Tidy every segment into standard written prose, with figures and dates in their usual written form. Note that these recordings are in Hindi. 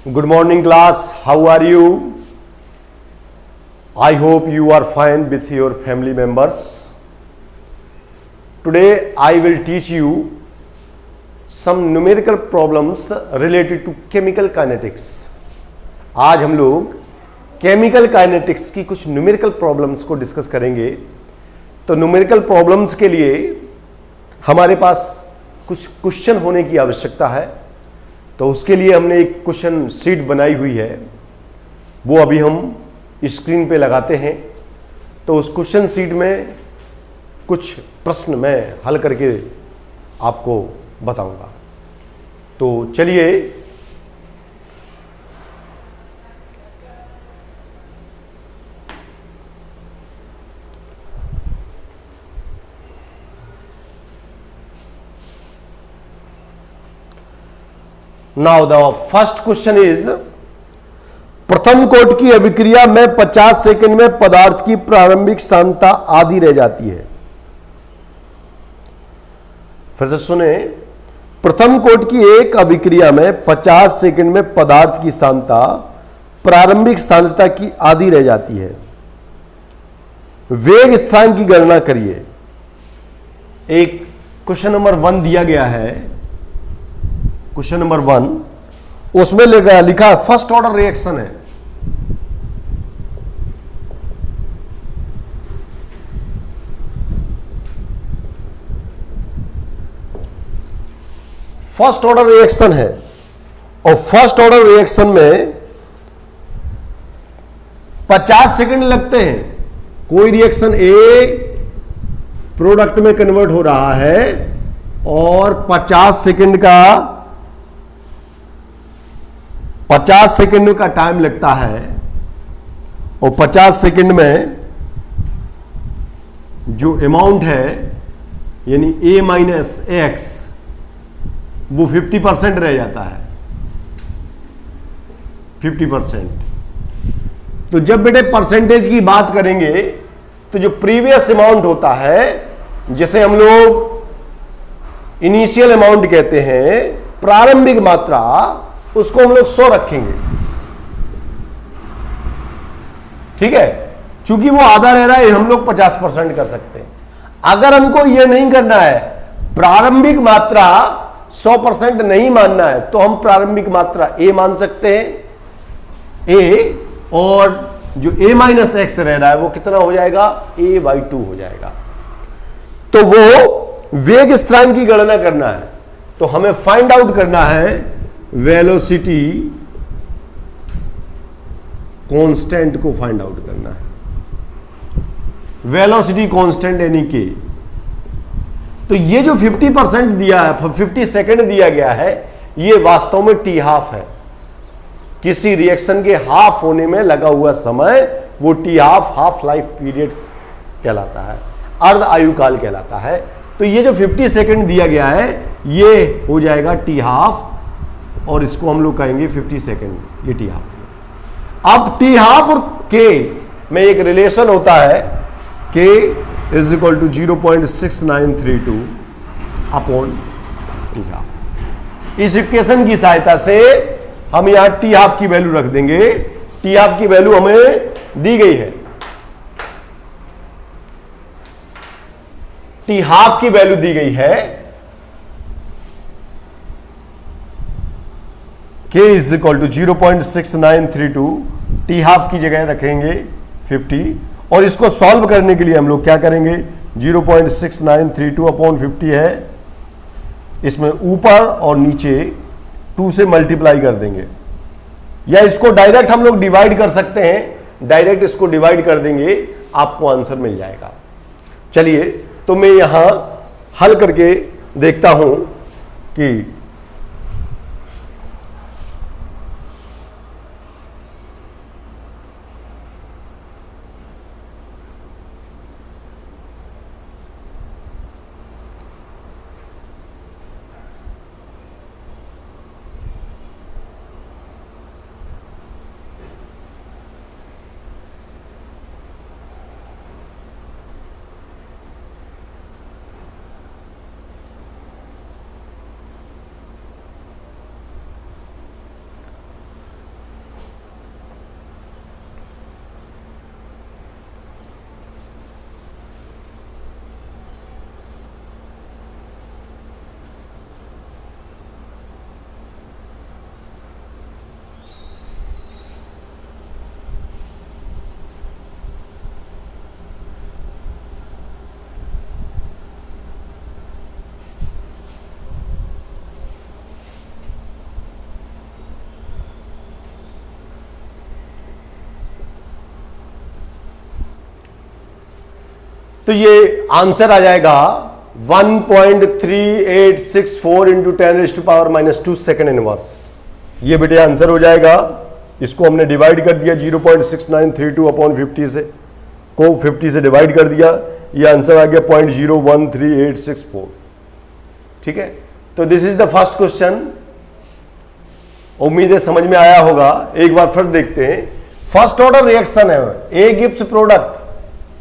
Good morning class, how are you? I hope you are fine with your family members. Today I will teach you some numerical problems related to chemical kinetics. आज हम लोग केमिकल काइनेटिक्स की कुछ न्यूमेरिकल प्रॉब्लम्स को डिस्कस करेंगे। तो न्यूमेरिकल प्रॉब्लम्स के लिए हमारे पास कुछ क्वेश्चन होने की आवश्यकता है। तो उसके लिए हमने एक क्वेश्चन शीट बनाई हुई है, वो अभी हम स्क्रीन पे लगाते हैं। तो उस क्वेश्चन शीट में कुछ प्रश्न मैं हल करके आपको बताऊंगा। तो चलिए now the first question is, प्रथम कोट की अभिक्रिया में 50 सेकंड में पदार्थ की प्रारंभिक सांद्रता आधी रह जाती है। फिर से सुने, प्रथम कोट की एक अभिक्रिया में 50 सेकंड में पदार्थ की सांद्रता प्रारंभिक सांद्रता की आधी रह जाती है। वेग स्थिरांक की गणना करिए। एक क्वेश्चन नंबर 1 दिया गया है, क्वेश्चन नंबर 1, उसमें लिखा फर्स्ट ऑर्डर रिएक्शन है। फर्स्ट ऑर्डर रिएक्शन है और फर्स्ट ऑर्डर रिएक्शन में 50 सेकंड लगते हैं। कोई रिएक्शन ए प्रोडक्ट में कन्वर्ट हो रहा है और 50 सेकंड का टाइम लगता है और 50 सेकंड में जो अमाउंट है यानी a माइनस एक्स वो 50% रह जाता है। 50%। तो जब बेटे परसेंटेज की बात करेंगे तो जो प्रीवियस अमाउंट होता है, जैसे हम लोग इनिशियल अमाउंट कहते हैं, प्रारंभिक मात्रा, उसको हम लोग 100 रखेंगे। ठीक है, चूंकि वो आधा रह रहा है, हम लोग 50% कर सकते हैं। अगर हमको ये नहीं करना है, प्रारंभिक मात्रा 100% नहीं मानना है, तो हम प्रारंभिक मात्रा a मान सकते हैं, a, और जो a माइनस एक्स रह रहा है वो कितना हो जाएगा, a/2 हो जाएगा। तो वो वेग स्थिरांक की गणना करना है, तो हमें फाइंड आउट करना है वेलोसिटी कांस्टेंट को फाइंड आउट करना है। वेलोसिटी कांस्टेंट यानी के, तो ये जो 50% दिया है, 50 सेकंड दिया गया है, ये वास्तव में टी हाफ है। किसी रिएक्शन के हाफ होने में लगा हुआ समय वो T half, half life periods कहलाता है, अर्ध आयु काल कहलाता है। तो ये जो 50 सेकंड दिया गया है ये हो जाएगा टी हाफ, और इसको हम लोग कहेंगे 50 सेकंड, ये टी हाफ। अब टी हाफ और के में एक रिलेशन होता है, K is equal to 0.6932 upon T half. इस इक्वेशन की सहायता से हम यहां टी हाफ की वैल्यू रख देंगे। टी हाफ की वैल्यू हमें दी गई है, टी हाफ की वैल्यू दी गई है, k is equal to 0.6932, T half की जगह रखेंगे 50, और इसको सॉल्व करने के लिए हम लोग क्या करेंगे, 0.6932 अपॉन 50 है, इसमें ऊपर और नीचे 2 से मल्टीप्लाई कर देंगे, या इसको डायरेक्ट हम लोग डिवाइड कर सकते हैं। डायरेक्ट इसको डिवाइड कर देंगे, आपको आंसर मिल जाएगा। चलिए, तो मैं यहां हल करके देखता हूं कि तो ये आंसर आ जाएगा 1.3864 इंटू 10⁻⁻² सेकेंड इनवर्स। ये बेटे आंसर हो जाएगा। इसको हमने डिवाइड कर दिया 0.6932 अपॉन 50 से, को 50 से डिवाइड कर दिया, ये आंसर आ गया 0.013864। ठीक है, तो this is the first question. उम्मीद है समझ में आया होगा। एक बार फिर देखते हैं। फर्स्ट ऑर्डर रिएक्शन है, ए गिव्स प्रोडक्ट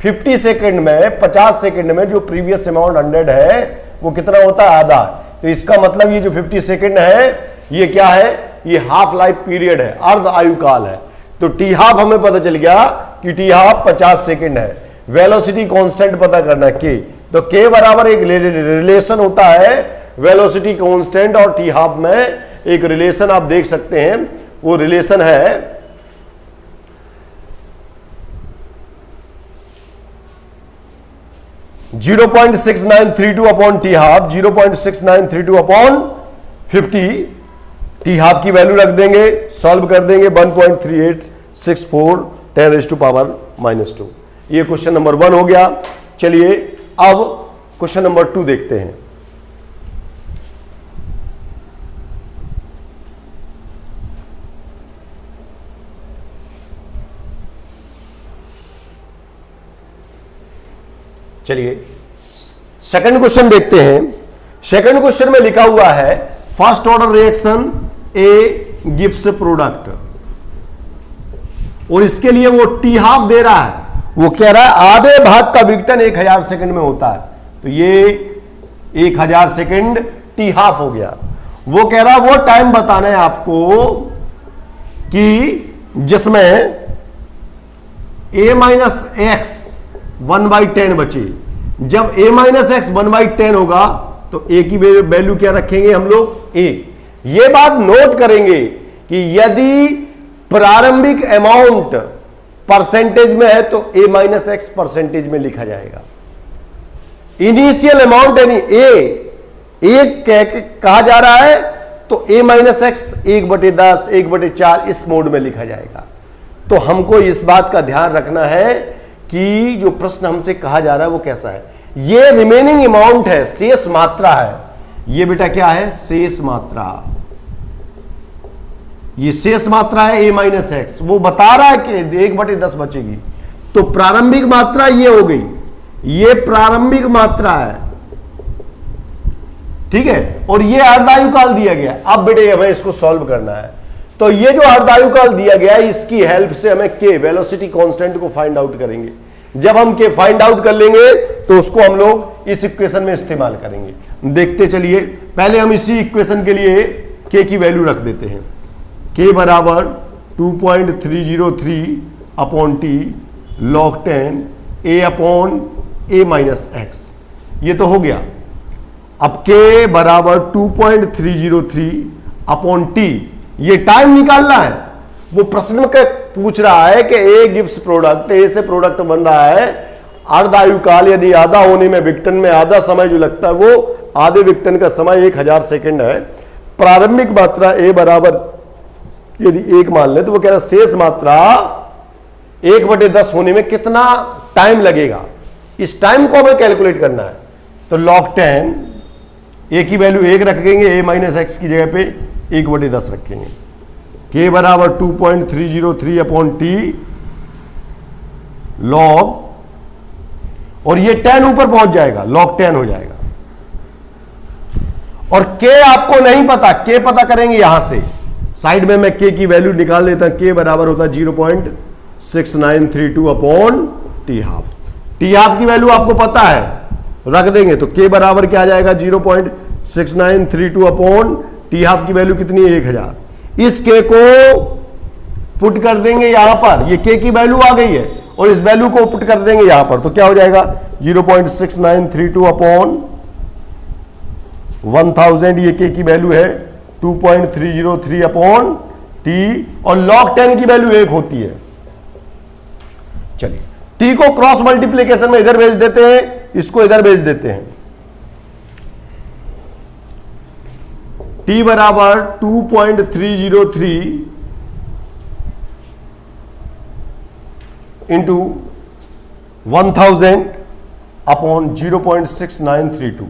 50 सेकेंड में, 50 सेकेंड में जो प्रीवियस अमाउंट 100 है वो कितना होता है, आधा। तो इसका मतलब ये जो 50 सेकेंड है ये क्या है, ये हाफ लाइफ पीरियड है, अर्ध आयु काल है। तो टी हाफ हमें पता चल गया कि टी हाफ 50 सेकेंड है। वेलोसिटी कांस्टेंट पता करना के, तो के बराबर एक रिलेशन होता है वेलोसिटी कांस्टेंट और टी हाफ में। एक रिलेशन आप देख सकते हैं, वो रिलेशन है 0.6932 upon T half, 0.6932 upon 50। T half की वैल्यू रख देंगे, सॉल्व कर देंगे 1.3864 10⁻⁻²। ये क्वेश्चन नंबर 1 हो गया। चलिए अब क्वेश्चन नंबर 2 देखते हैं। चलिए सेकंड क्वेश्चन देखते हैं। सेकंड क्वेश्चन में लिखा हुआ है फर्स्ट ऑर्डर रिएक्शन ए गिव्स प्रोडक्ट, और इसके लिए वो टी हाफ दे रहा है। वो कह रहा है आधे भाग का विघटन 1000 सेकंड में होता है। तो ये 1000 सेकंड टी हाफ हो गया। वो कह रहा है वो टाइम बताना है आपको कि जिसमें a माइनस एक्स 1/10 बचे। जब a माइनस एक्स 1/10 होगा तो a की वैल्यू क्या रखेंगे हम लोग, a। ये बात नोट करेंगे कि यदि प्रारंभिक अमाउंट परसेंटेज में है तो a माइनस एक्स परसेंटेज में लिखा जाएगा। इनिशियल अमाउंट यानी एक कहा जा रहा है तो a माइनस एक्स 1/10 1/4 इस मोड में लिखा जाएगा। तो हमको इस बात का ध्यान रखना है कि जो प्रश्न हमसे कहा जा रहा है वो कैसा है। ये रिमेनिंग अमाउंट है, शेष मात्रा है। ये बेटा क्या है, शेष मात्रा। ये शेष मात्रा है a माइनस एक्स। वो बता रहा है कि 1/10 बचेगी। तो प्रारंभिक मात्रा ये हो गई, ये प्रारंभिक मात्रा है, ठीक है। और ये अर्धायु काल दिया गया। अब बेटे हमें इसको सॉल्व करना है। तो ये जो अर्धायु काल दिया गया है इसकी हेल्प से हमें के वेलोसिटी कांस्टेंट को फाइंड आउट करेंगे। जब हम के फाइंड आउट कर लेंगे तो उसको हम लोग इस इक्वेशन में इस्तेमाल करेंगे। देखते चलिए, पहले हम इसी इक्वेशन के लिए के की वैल्यू रख देते हैं। के बराबर 2.303 upon T log 10 a upon a minus x. ये तो हो गया। अब के बराबर 2.303 अपॉन टी, ये टाइम निकालना है। वो प्रश्न के पूछ रहा है कि ए गिव्स प्रोडक्ट, ए से प्रोडक्ट बन रहा है, अर्धायु काल यानी आधा होने में विघटन में आधा समय जो लगता है वो आधे विघटन का समय 1000 सेकंड है। प्रारंभिक मात्रा ए बराबर यदि 1 मान ले तो वो कह रहा है शेष मात्रा 1/10 होने में कितना टाइम लगेगा। इस टाइम को हमें कैलकुलेट करना है। तो log 10 ए की वैल्यू 1 रख देंगे, a माइनस एक्स की जगह पे 1/10 रखेंगे। के बराबर 2.303 अपॉन टी log, और ये 10 ऊपर पहुंच जाएगा, log 10 हो जाएगा। और के आपको नहीं पता, के पता करेंगे यहां से। साइड में मैं के की वैल्यू निकाल देता हूं। के बराबर होता है 0.6932 upon T half. T half की वैल्यू आपको पता है, रख देंगे तो के बराबर क्या आ जाएगा 0.6932 अपॉन टी हाफ की वैल्यू कितनी है 1000। इस के को पुट कर देंगे यहां पर, ये के की वैल्यू आ गई है और इस वैल्यू को पुट कर देंगे यहां पर। तो क्या हो जाएगा 0.6932 अपॉन 1000, ये के की वैल्यू है 2.303 अपॉन टी, और log 10 की वैल्यू 1 होती है। चलिए टी को क्रॉस मल्टीप्लीकेशन में इधर भेज देते हैं, इसको इधर भेज देते हैं। टी बराबर 2.303 इंटू 1000 अपॉन 0.6932।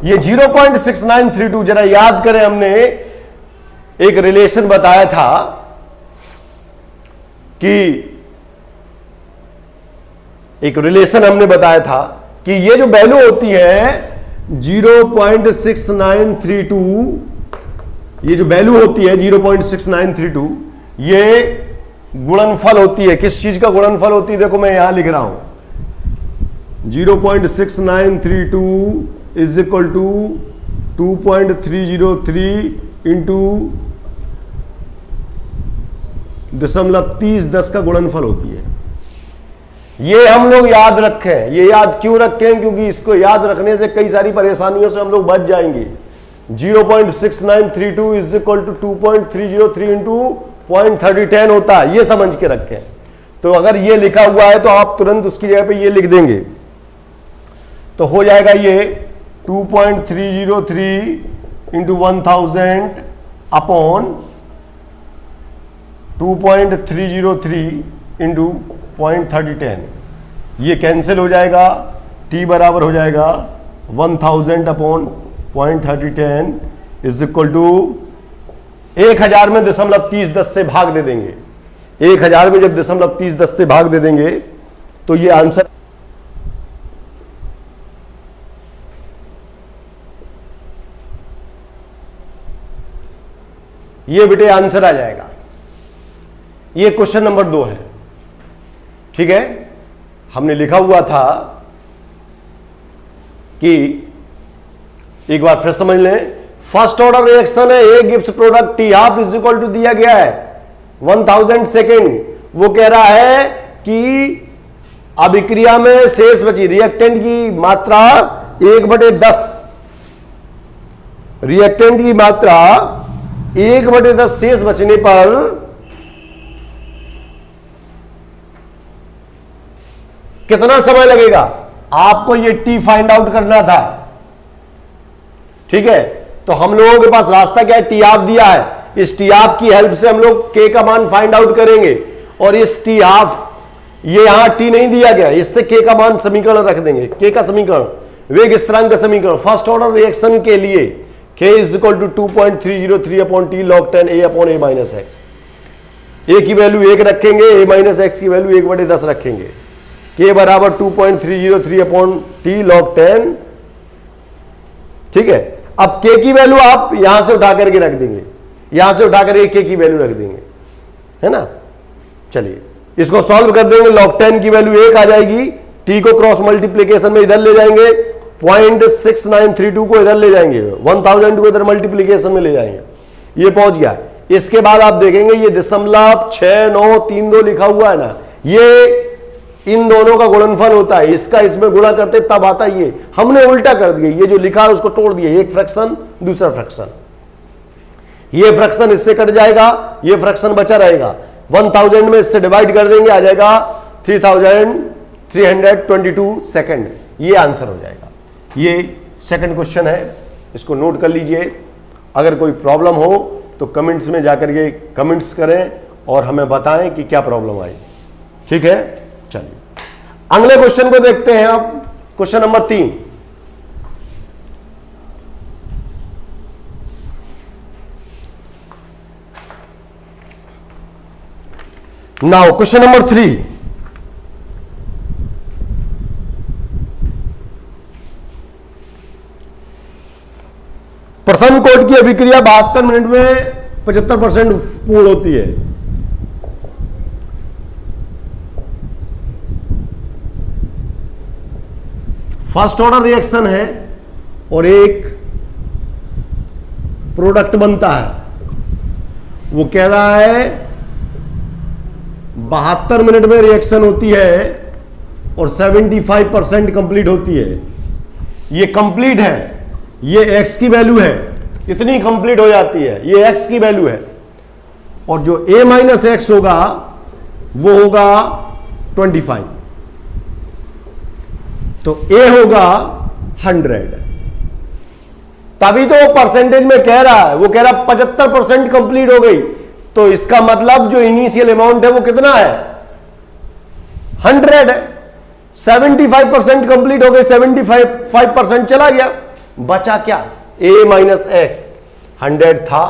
ये 0.6932 जरा याद करें, हमने एक रिलेशन बताया था कि ये जो वैल्यू होती है 0.6932, ये जो वैल्यू होती है 0.6932, ये गुणनफल होती है। किस चीज का गुणनफल होती है? देखो मैं यहां लिख रहा हूं 0.6932 इज इक्वल टू 2.303 इंटू 0.3010 का गुणनफल होती है। ये हम लोग याद रखें। ये याद क्यों रखें? क्योंकि इसको याद रखने से कई सारी परेशानियों से हम लोग बच जाएंगे। 0.6932 इज इक्वल टू 2.303 इंटू 0.3010 होता है, ये समझ के रखें। तो अगर ये लिखा हुआ है तो आप तुरंत उसकी जगह पे ये लिख देंगे, तो हो जाएगा ये 2.303 इंटू 1000 अपॉन 2.303 इंटू 0.3010। ये कैंसिल हो जाएगा, t बराबर हो जाएगा 1000 अपॉन 0.3010 इज इक्वल टू 1000 में 0.3010 से भाग दे देंगे। 1000 में जब 0.3010 से भाग दे देंगे तो ये आंसर, ये बेटे आंसर आ जाएगा। ये क्वेश्चन नंबर 2 है। ठीक है, हमने लिखा हुआ था कि एक बार फिर समझ लें, फर्स्ट ऑर्डर रिएक्शन है, A gives product T half is equal to दिया गया है 1000 सेकेंड। वो कह रहा है कि अभिक्रिया में शेष बची रिएक्टेंट की मात्रा 1/10, रिएक्टेंट की मात्रा 1/10 शेष बचने पर कितना समय लगेगा? आपको ये टी फाइंड आउट करना था। ठीक है, तो हम लोगों के पास रास्ता क्या है? टी हाफ दिया है, इस टी हाफ की हेल्प से हम लोग के का मान फाइंड आउट करेंगे। और इस टी हाफ, ये यहां टी नहीं दिया गया, इससे के का मान समीकरण रख देंगे। के का समीकरण, वेग स्थिरांक का समीकरण फर्स्ट ऑर्डर रिएक्शन के लिए k is equal to 2.303 upon T log 10 a upon a minus x. A की वैल्यू 1 रखेंगे, a माइनस एक्स की वैल्यू 1/10 रखेंगे। k बराबर 2.303 अपॉन टी log 10। ठीक है, अब k की वैल्यू आप यहां से उठा करके रख देंगे, यहां से उठा करके k की वैल्यू रख देंगे, है ना। चलिए इसको सॉल्व कर देंगे, log 10 की वैल्यू 1 आ जाएगी, t को क्रॉस मल्टीप्लीकेशन में इधर ले जाएंगे, 0.6932 को इधर ले जाएंगे, 1000 को इधर मल्टीप्लीकेशन में ले जाएंगे, ये पहुंच गया। इसके बाद आप देखेंगे ये 0.6932 लिखा हुआ है ना, ये इन दोनों का गुणनफल होता है, इसका इसमें गुणा करते तब आता है। ये हमने उल्टा कर दिया, ये जो लिखा है उसको तोड़ दिया, एक फ्रैक्शन दूसरा फ्रैक्शन, ये फ्रैक्शन इससे कट जाएगा, ये फ्रैक्शन बचा रहेगा। 1000 में इससे डिवाइड कर देंगे, आ जाएगा 3322 सेकंड, ये आंसर हो जाएगा। ये सेकंड क्वेश्चन है, इसको नोट कर लीजिए। अगर कोई प्रॉब्लम हो तो कमेंट्स में जाकर के कमेंट्स करें और हमें बताएं कि क्या प्रॉब्लम आई। ठीक है, चलिए अगले क्वेश्चन को देखते हैं। अब question number 3। Now question number 3, प्रथम कोट की अभिक्रिया 72 मिनट में 75% पूर्ण होती है। फर्स्ट ऑर्डर रिएक्शन है और एक प्रोडक्ट बनता है। वो कह रहा है 72 मिनट में रिएक्शन होती है और 75% कंप्लीट होती है। ये कंप्लीट है, ये x की वैल्यू है, इतनी कंप्लीट हो जाती है, ये x की वैल्यू है। और जो a माइनस एक्स होगा वो होगा 25, तो a होगा 100। तभी तो वो परसेंटेज में कह रहा है, वो कह रहा 75% कंप्लीट हो गई, तो इसका मतलब जो इनिशियल अमाउंट है वो कितना है? 100 है। 75% कंप्लीट हो गए, 75% चला गया, बचा क्या? a माइनस एक्स 100 था,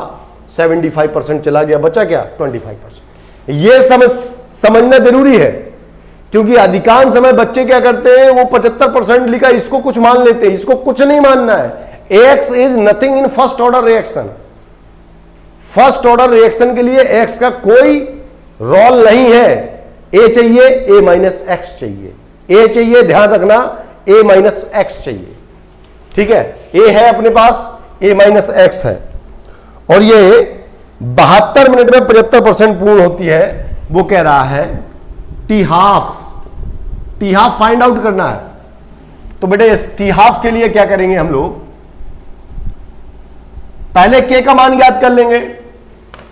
75% चला गया, बचा क्या? 25%। ये समझना जरूरी है, क्योंकि अधिकांश समय बच्चे क्या करते हैं, वो 75% लिखा, इसको कुछ मान लेते हैं, इसको कुछ नहीं मानना है। X is nothing in first order reaction. First order reaction के लिए एक्स का कोई रोल नहीं है। ए चाहिए, ए माइनस एक्स चाहिए, ए चाहिए, ध्यान रखना, ए माइनस एक्स चाहिए, ठीक है। ए है अपने पास, ए माइनस एक्स है, और ये 72 मिनट में 75% पूर्ण होती है। वो कह रहा है टी हाफ फाइंड आउट करना है। तो बेटे इस टी हाफ के लिए क्या करेंगे हम लोग, पहले के का मान ज्ञात कर लेंगे,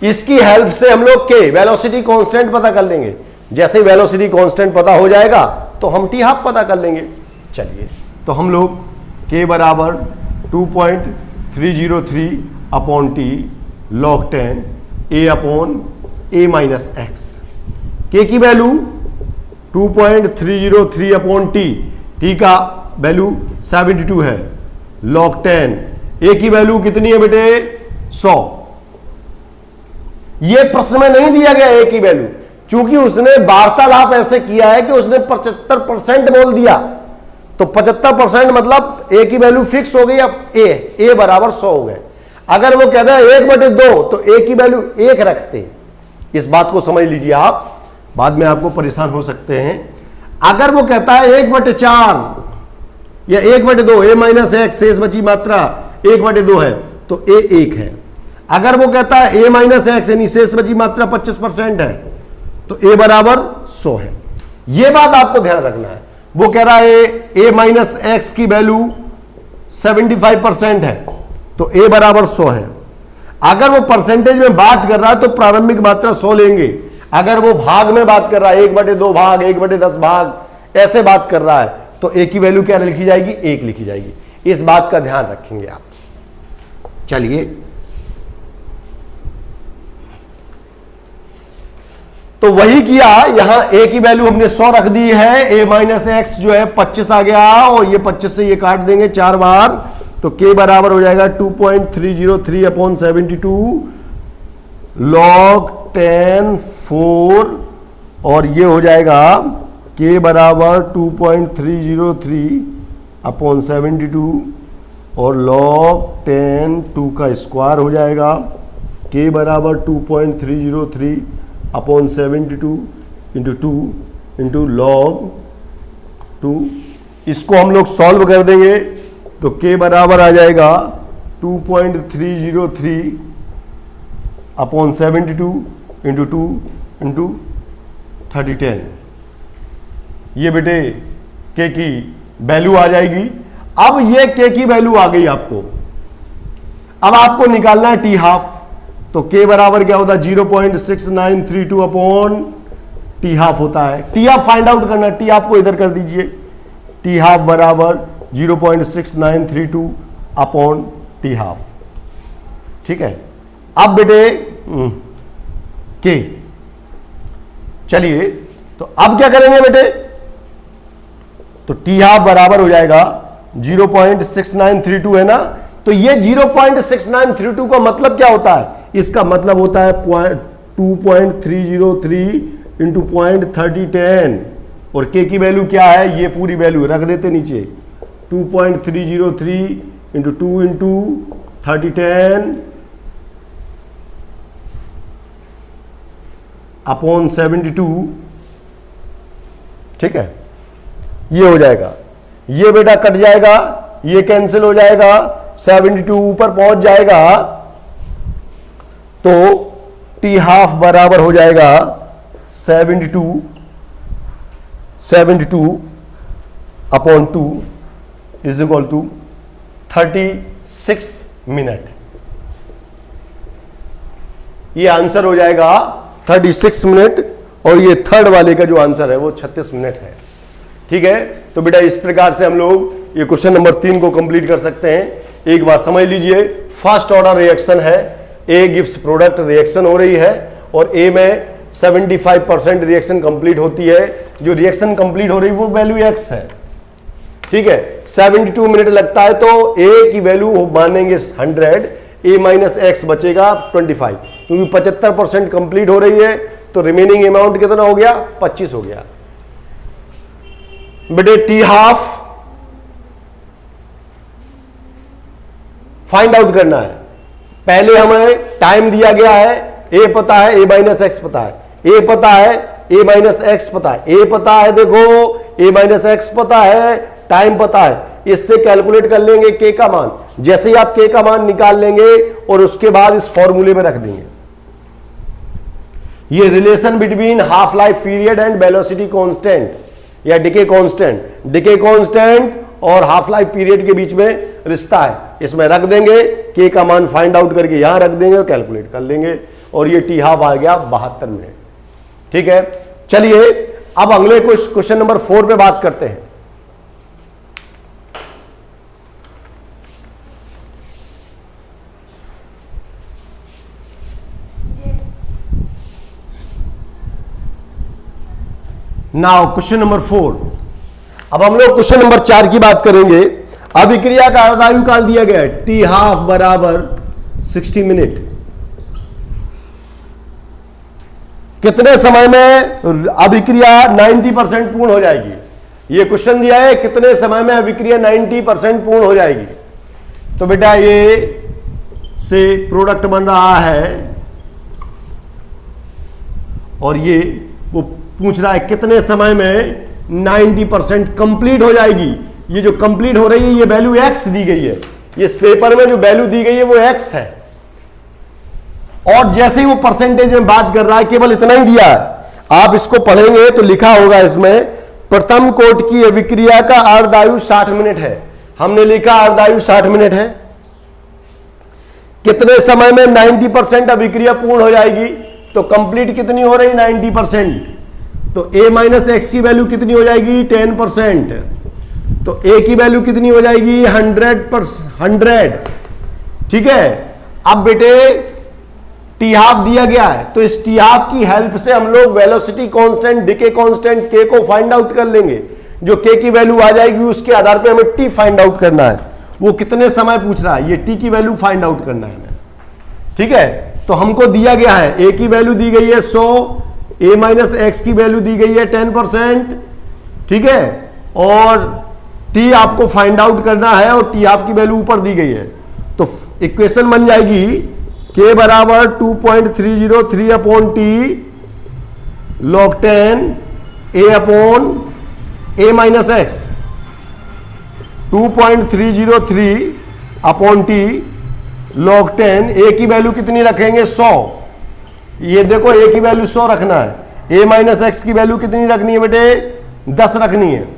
इसकी हेल्प से हम लोग के वेलोसिटी कांस्टेंट पता कर लेंगे। जैसे ही वेलोसिटी कांस्टेंट पता हो जाएगा तो हम टी हाफ पता कर लेंगे। चलिए, तो हम लोग के बराबर 2.303 upon T log 10 a upon a minus x. के की वैल्यू 2.303 अपॉन टी, टी का वैल्यू 72 है, log 10 a की वैल्यू कितनी है बेटे? 100। ये प्रश्न में नहीं दिया गया a की वैल्यू, चूंकि उसने वार्तालाप ऐसे किया है कि उसने 75% बोल दिया, तो 75% मतलब a की वैल्यू फिक्स हो गई। अब a बराबर 100 हो गए। अगर वो कहता है 1/2 तो a की वैल्यू 1 रखते। इस बात को समझ लीजिए आप, बाद में आपको परेशान हो सकते हैं। अगर वो कहता है 1/4 या 1/2, a माइनस एक्स शेष बची मात्रा 1/2 है, तो a 1 है। अगर वो कहता है a माइनस एक्स यानी शेष बची मात्रा 25% है, तो a बराबर 100 है। यह बात आपको ध्यान रखना है। वो कह रहा है a माइनस एक्स की वैल्यू 75% है, तो a बराबर 100 है। अगर वो परसेंटेज में बात कर रहा है तो प्रारंभिक मात्रा 100 लेंगे। अगर वो भाग में बात कर रहा है, 1/2 भाग, 1/10 भाग, ऐसे बात कर रहा है, तो a की वैल्यू क्या लिखी जाएगी? 1 लिखी जाएगी। इस बात का ध्यान रखेंगे आप। चलिए, तो वही किया, यहां a की वैल्यू हमने 100 रख दी है, a माइनस एक्स जो है 25 आ गया, और ये 25 से ये काट देंगे 4 बार, तो k बराबर हो जाएगा 2.303 अपॉन 72 log 10 4, और ये हो जाएगा k बराबर 2.303 अपॉन 72 और log 10 2 का स्क्वायर हो जाएगा। k बराबर 2.303 अपॉन 72 इंटू 2 इंटू log 2। इसको हम लोग सॉल्व कर देंगे तो k बराबर आ जाएगा 2.303 अपॉन 72 इंटू 2 इंटू 3010। ये बेटे k की वैल्यू आ जाएगी। अब ये k की वैल्यू आ गई आपको, अब आपको निकालना है टी हाफ। तो k बराबर क्या होता है? 0.6932 अपॉन टी हाफ होता है। टी हाफ फाइंड आउट करना, टी हाफ को इधर कर दीजिए। टी हाफ बराबर 0.6932 अपॉन टी हाफ, ठीक है। अब बेटे के, चलिए तो अब क्या करेंगे बेटे? तो टी हाफ बराबर हो जाएगा 0.6932 है ना, तो ये 0.6932 का मतलब क्या होता है? इसका मतलब होता है 2.303 इंटू 0.3010, और के की वैल्यू क्या है? ये पूरी वैल्यू रख देते नीचे, 2.303 इंटू 2 इंटू 3010 अपॉन 72, ठीक है। ये हो जाएगा, ये बेटा कट जाएगा, ये कैंसिल हो जाएगा, 72 ऊपर पहुंच जाएगा, तो टी हाफ बराबर हो जाएगा 72 upon 2 is equal to 36 minute. ये आंसर हो जाएगा 36 मिनट, और ये थर्ड वाले का जो आंसर है वो 36 मिनट है, ठीक है। तो बेटा इस प्रकार से हम लोग ये क्वेश्चन नंबर 3 को कंप्लीट कर सकते हैं। एक बार समझ लीजिए, फर्स्ट ऑर्डर रिएक्शन है, ए गिब्स प्रोडक्ट रिएक्शन हो रही है, और ए में 75% रिएक्शन कंप्लीट होती है। जो रिएक्शन कंप्लीट हो रही है वो वैल्यू x है, ठीक है। 72 मिनट लगता है तो a की वैल्यू मानेंगे 100, a माइनस एक्स बचेगा 25, क्योंकि 75% कंप्लीट हो रही है तो रिमेनिंग अमाउंट कितना हो गया, 25 हो गया। बेटे टी हाफ फाइंड आउट करना है। पहले हमें टाइम दिया गया है, ए पता है, ए माइनस एक्स पता है, ए पता है, ए माइनस एक्स पता है, ए पता है, देखो ए माइनस एक्स पता है, टाइम पता है, इससे कैलकुलेट कर लेंगे के का मान। जैसे ही आप के का मान निकाल लेंगे और उसके बाद इस फॉर्मूले में रख देंगे। ये relation between half life period and velocity constant या डिके कांस्टेंट, डिके कांस्टेंट और हाफ लाइफ पीरियड के बीच में रिश्ता है, इसमें रख देंगे, के का मान फाइंड आउट करके यहां रख देंगे और कैलकुलेट कर लेंगे, और ये टी हाफ आ गया 72 मिनट। ठीक है, चलिए अब अगले क्वेश्चन नंबर 4 पे बात करते हैं। Now question number 4। अब हम लोग क्वेश्चन नंबर 4 की बात करेंगे। अभिक्रिया का अर्धायु काल दिया गया है, टी हाफ बराबर 60 मिनट। कितने समय में अभिक्रिया 90% पूर्ण हो जाएगी? ये क्वेश्चन दिया है, कितने समय में अभिक्रिया 90% पूर्ण हो जाएगी? तो बेटा ये से प्रोडक्ट बन रहा है और ये वो पूछ रहा है कितने समय में 90% कंप्लीट हो जाएगी। ये जो कंप्लीट हो रही है ये वैल्यू x दी गई है, इस पेपर में जो वैल्यू दी गई है वो x है, और जैसे ही वो परसेंटेज में बात कर रहा है केवल इतना ही दिया है। आप इसको पढ़ेंगे तो लिखा होगा इसमें, प्रथम कोट की अभिक्रिया का अर्धायु 60 मिनट है। हमने लिखा अर्धायु 60 मिनट है। कितने समय में 90% अभिक्रिया पूर्ण हो जाएगी? तो कंप्लीट कितनी हो रही? 90%। तो a माइनस एक्स की वैल्यू कितनी हो जाएगी? 10%। तो a की वैल्यू कितनी हो जाएगी? 100%। ठीक है, अब बेटे टी हाफ दिया गया है तो इस टी हाफ की हेल्प से हम लोग velocity constant, decay constant k को फाइंड आउट कर लेंगे। जो k की वैल्यू आ जाएगी उसके आधार पे हमें t फाइंड आउट करना है। वो कितने समय पूछ रहा है, ये t की वैल्यू फाइंड आउट करना है हमें। ठीक है, तो हमको दिया गया है a की वैल्यू दी गई है 100, a माइनस एक्स की वैल्यू दी गई है 10%। ठीक है, और t आपको फाइंड आउट करना है और t हाफ की वैल्यू ऊपर दी गई है। तो इक्वेशन बन जाएगी k बराबर 2.303 upon T log 10 a upon a minus x, 2.303 upon T log 10। a की वैल्यू कितनी रखेंगे? 100। ये देखो a की वैल्यू 100 रखना है। a माइनस एक्स की वैल्यू कितनी रखनी है बेटे? 10 रखनी है।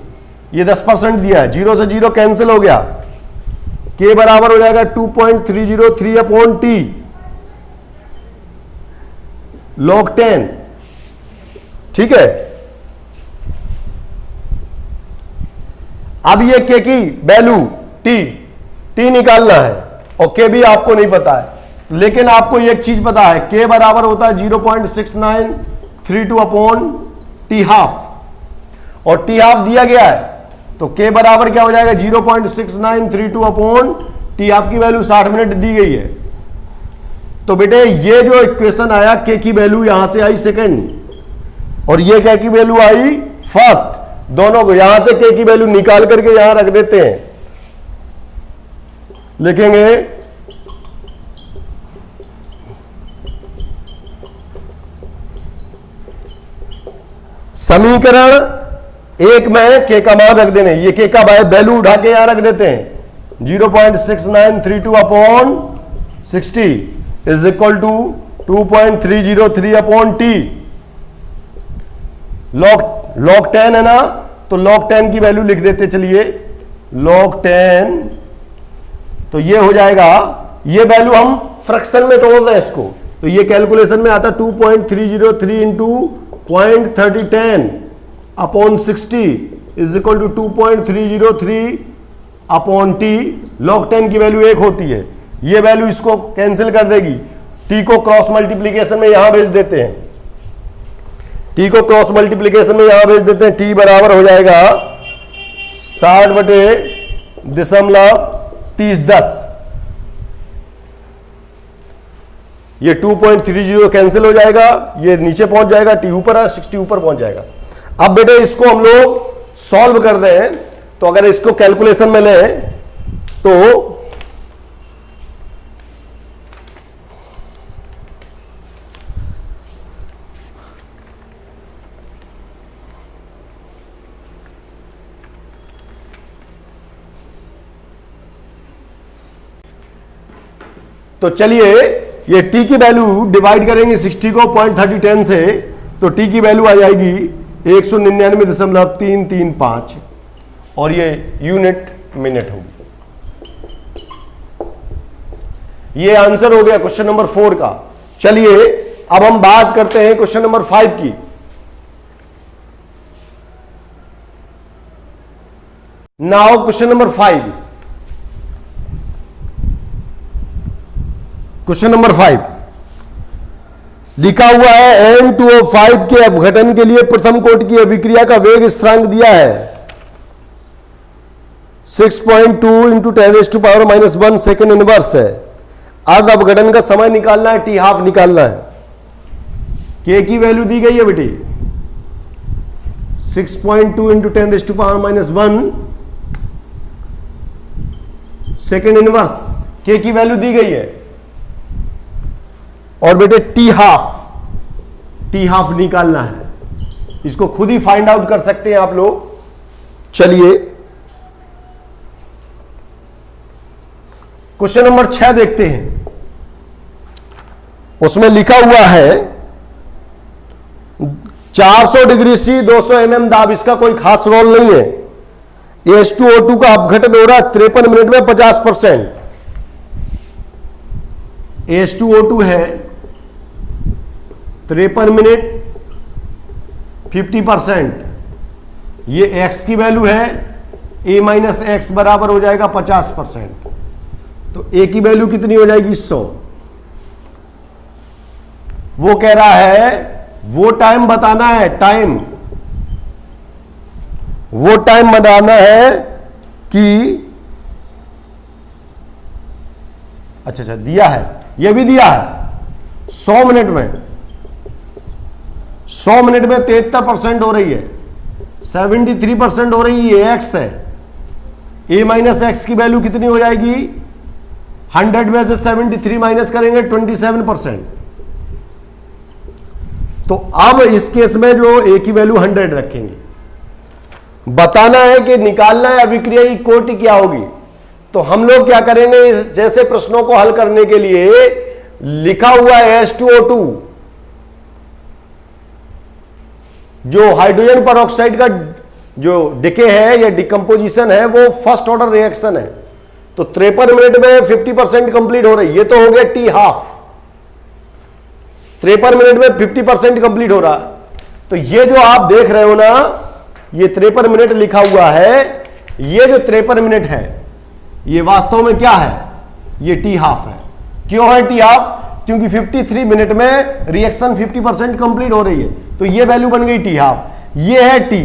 ये 10% दिया है, 0 से 0 कैंसिल हो गया। k बराबर हो जाएगा 2.303 अपॉन टी log 10। ठीक है, अब ये k की वैल्यू t निकालना है और k भी आपको नहीं पता है, लेकिन आपको एक चीज पता है, k बराबर होता है 0.6932 अपॉन टी हाफ, और टी हाफ दिया गया है तो k बराबर क्या हो जाएगा? 0.6932 अपॉन टी हाफ की वैल्यू 60 मिनट दी गई है। तो बेटे ये जो इक्वेशन आया k की वैल्यू यहां से आई सेकंड और ये k की वैल्यू आई फर्स्ट, दोनों को यहां से k की वैल्यू निकाल करके यहां रख देते हैं। लिखेंगे समीकरण 1 में k का मान रख देने, ये k का वैल्यू उठा के यहां रख देते हैं। 0.6932 upon 60 is equal to 2.303 upon T log 10 है ना, तो log 10 की वैल्यू लिख देते। चलिए log 10, तो ये हो जाएगा, ये वैल्यू हम फ्रैक्शन में तोड़ रहे हैं इसको, तो ये कैलकुलेशन में आता 2.303 into 0.3010 upon 60 is equal to 2.303 upon T. log 10 की वैल्यू 1 होती है, ये वैल्यू इसको कैंसिल कर देगी, टी को क्रॉस मल्टीप्लीकेशन में यहां भेज देते हैं। टी को क्रॉस मल्टीप्लीकेशन में यहां भेज देते हैं, टी बराबर हो जाएगा 60/10, ये 2.30 कैंसिल हो जाएगा, ये नीचे पहुंच जाएगा, टी ऊपर है, 60 ऊपर पहुंच जाएगा। अब बेटे इसको हम लोग सॉल्व कर दें, तो अगर इसको कैलकुलेशन में लें तो चलिए ये t की वैल्यू डिवाइड करेंगे 60 को 0.3010 से, तो t की वैल्यू आ जाएगी 199.335 और ये यूनिट मिनट होगी। ये आंसर हो गया क्वेश्चन नंबर 4 का। चलिए अब हम बात करते हैं क्वेश्चन नंबर 5 की। Now question number 5, question number 5 लिखा हुआ है N2O5 के अपघटन के लिए प्रथम कोटि की अभिक्रिया का वेग स्थिरांक दिया है 6.2 × 10⁻⁻1 सेकेंड इनवर्स है। अब अपघटन का समय निकालना है, टी हाफ निकालना है। के की वैल्यू दी गई है बेटी 6.2 × 10⁻⁻1 सेकेंड इनवर्स, के की वैल्यू दी गई है। और बेटे टी हाफ निकालना है, इसको खुद ही फाइंड आउट कर सकते हैं आप लोग। चलिए क्वेश्चन नंबर 6 देखते हैं। उसमें लिखा हुआ है 400 डिग्री सी 200 mm दाब, इसका कोई खास रोल नहीं है। H2O2 का अपघटन हो रहा है 53 मिनट में 50%। H2O2 है 53 मिनट 50%, ये x की वैल्यू है a माइनस एक्स बराबर हो जाएगा 50%, तो a की वैल्यू कितनी हो जाएगी 100। वो कह रहा है वो टाइम बताना है, वो टाइम बताना है कि अच्छा दिया है, ये भी दिया है 100 मिनट में 73% हो रही है, 73% हो रही है, x है। a माइनस एक्स की वैल्यू कितनी हो जाएगी 100 में से 73 माइनस करेंगे 27%। तो अब इस केस में जो a की वैल्यू 100 रखेंगे, बताना है कि निकालना है अभिक्रिया की कोटि क्या होगी। तो हम लोग क्या करेंगे, जैसे प्रश्नों को हल करने के लिए लिखा हुआ है H2O2, जो हाइड्रोजन परऑक्साइड का जो डिके है या डिकम्पोजिशन है वो फर्स्ट ऑर्डर रिएक्शन है। तो 53 मिनट में 50% कंप्लीट हो रही है, ये तो हो गया टी हाफ। 53 मिनट में 50% कंप्लीट हो रहा। तो ये जो आप देख रहे हो ना, ये 53 मिनट लिखा हुआ है, ये जो 53 मिनट है ये वास्तव में क्या है, ये टी हाफ है। क्यों है टी हाफ? क्योंकि 53 मिनट में रिएक्शन 50% कंप्लीट हो रही है, तो ये वैल्यू बन गई टी हाफ, ये है टी।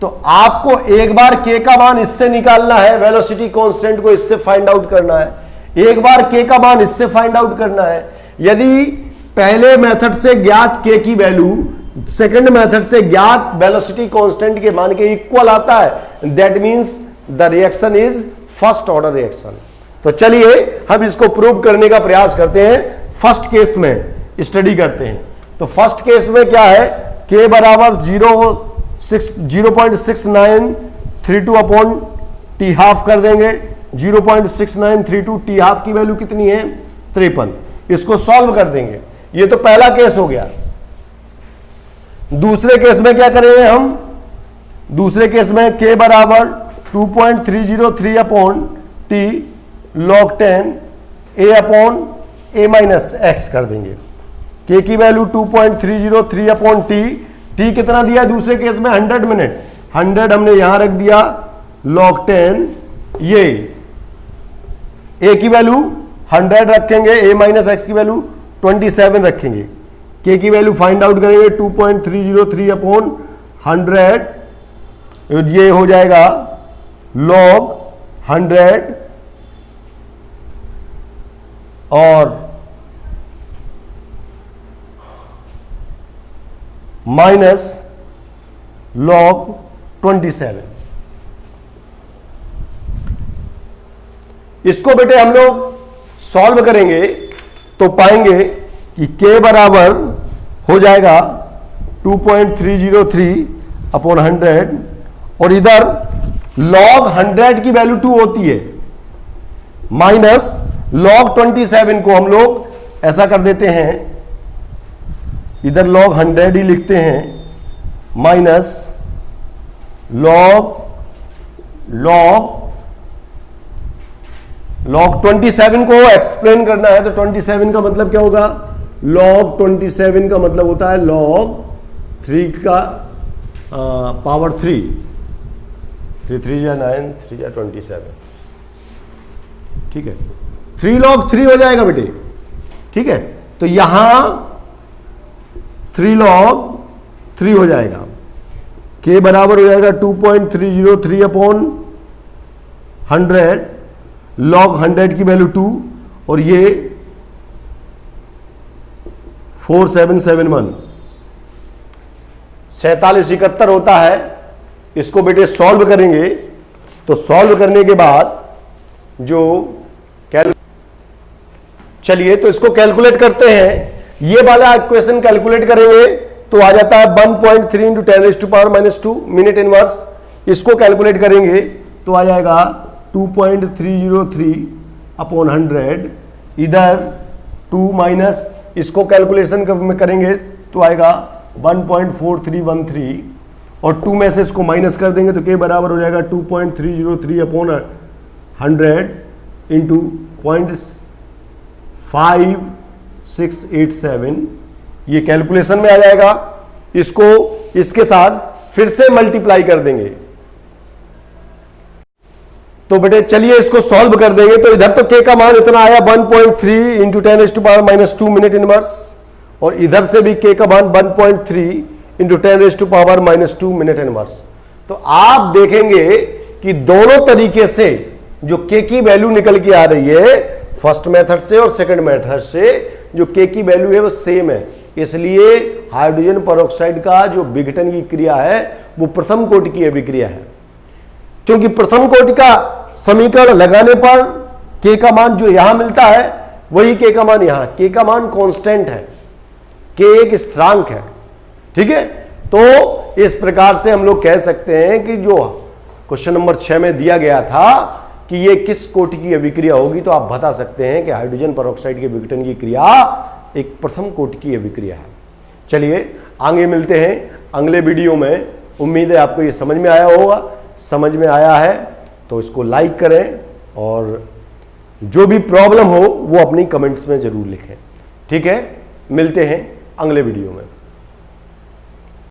तो आपको एक बार के का मान इससे निकालना है, वेलोसिटी कांस्टेंट को इससे फाइंड आउट करना है, एक बार के का मान इससे फाइंड आउट करना है। यदि पहले मेथड से ज्ञात के की वैल्यू सेकंड मेथड से ज्ञात वेलोसिटी कांस्टेंट के मान के इक्वल आता है, that means the reaction is first order reaction. तो चलिए हम इसको प्रूव करने का प्रयास करते हैं, फर्स्ट केस में स्टडी करते हैं। तो फर्स्ट केस में क्या है, k बराबर 0.6932 अपॉन टी हाफ कर देंगे। 0.6932 टी हाफ की वैल्यू कितनी है 53, इसको सॉल्व कर देंगे। ये तो पहला केस हो गया। दूसरे केस में क्या करेंगे हम, दूसरे केस में k बराबर 2.303 upon T log 10 a upon a minus x कर देंगे। k की वैल्यू 2.303 अपॉन टी, टी कितना दिया दूसरे केस में 100 मिनट, 100 हमने यहां रख दिया log 10, ये a की वैल्यू 100 रखेंगे, a माइनस एक्स की वैल्यू 27 रखेंगे, के की वैल्यू फाइंड आउट करेंगे 2.303 अपॉन 100, ये हो जाएगा log 100 और माइनस log 27। इसको बेटे हम लोग सॉल्व करेंगे तो पाएंगे कि k बराबर हो जाएगा 2.303 अपॉन 100 और इधर log 100 की वैल्यू 2 होती है, माइनस log 27 को हम लोग ऐसा कर देते हैं, इधर log 100 ही लिखते हैं, माइनस log 27 को एक्सप्लेन करना है तो 27 का मतलब क्या होगा, log 27 का मतलब होता है log 3 का पावर 3, 3 या 9, 3 या 27, ठीक है, 3 log 3 हो जाएगा बेटे, ठीक है। तो यहां 3 log 3 हो जाएगा, k बराबर हो जाएगा 2.303 अपॉन 100, log 100 की वैल्यू 2 और ये 4771 4771 होता है। इसको बेटे सॉल्व करेंगे तो सॉल्व करने के बाद जो चलिए तो इसको कैलकुलेट करते हैं। ये वाला इक्वेशन कैलकुलेट करेंगे तो आ जाता है 1.3 इंटू 10⁻⁻2 मिनट इनवर्स। इसको कैलकुलेट करेंगे तो आ जाएगा 2.303 अपॉन 100, इधर 2 माइनस इसको कैलकुलेशन करेंगे तो आएगा 1.4313 और 2 में से इसको माइनस कर देंगे तो के बराबर हो जाएगा 2.303 अपॉन 100 इंटू 0.5687, ये कैलकुलेशन में आ जाएगा। इसको इसके साथ फिर से मल्टीप्लाई कर देंगे तो बेटे चलिए इसको सॉल्व कर देंगे। तो इधर तो के का मान इतना आया 1.3 इंटू 10⁻⁻2 मिनट इनवर्स और इधर से भी के का मान 1.3 इंटू 10⁻⁻2 मिनट इनवर्स। तो आप देखेंगे कि दोनों तरीके से जो के की वैल्यू निकल के आ रही है, फर्स्ट मेथड से और सेकंड मेथड से जो के की वैल्यू है वो सेम है। इसलिए हाइड्रोजन पेरोक्साइड का जो विघटन की क्रिया है वो प्रथम कोटि की अभिक्रिया है, क्योंकि प्रथम कोटि का समीकरण लगाने पर के का मान जो यहां मिलता है वही के का मान यहां, के का मान कांस्टेंट है, के एक स्थिरांक है, ठीक है। तो इस प्रकार से हम लोग कह सकते हैं कि जो क्वेश्चन नंबर 6 में दिया गया था कि ये किस कोटि की अभिक्रिया होगी, तो आप बता सकते हैं कि हाइड्रोजन पेरोक्साइड के विघटन की क्रिया एक प्रथम कोटि की अभिक्रिया है। चलिए आगे मिलते हैं अगले वीडियो में। उम्मीद है आपको ये समझ में आया होगा। समझ में आया है तो इसको लाइक करें और जो भी प्रॉब्लम हो वो अपनी कमेंट्स में जरूर लिखें, ठीक है। मिलते हैं अगले वीडियो में।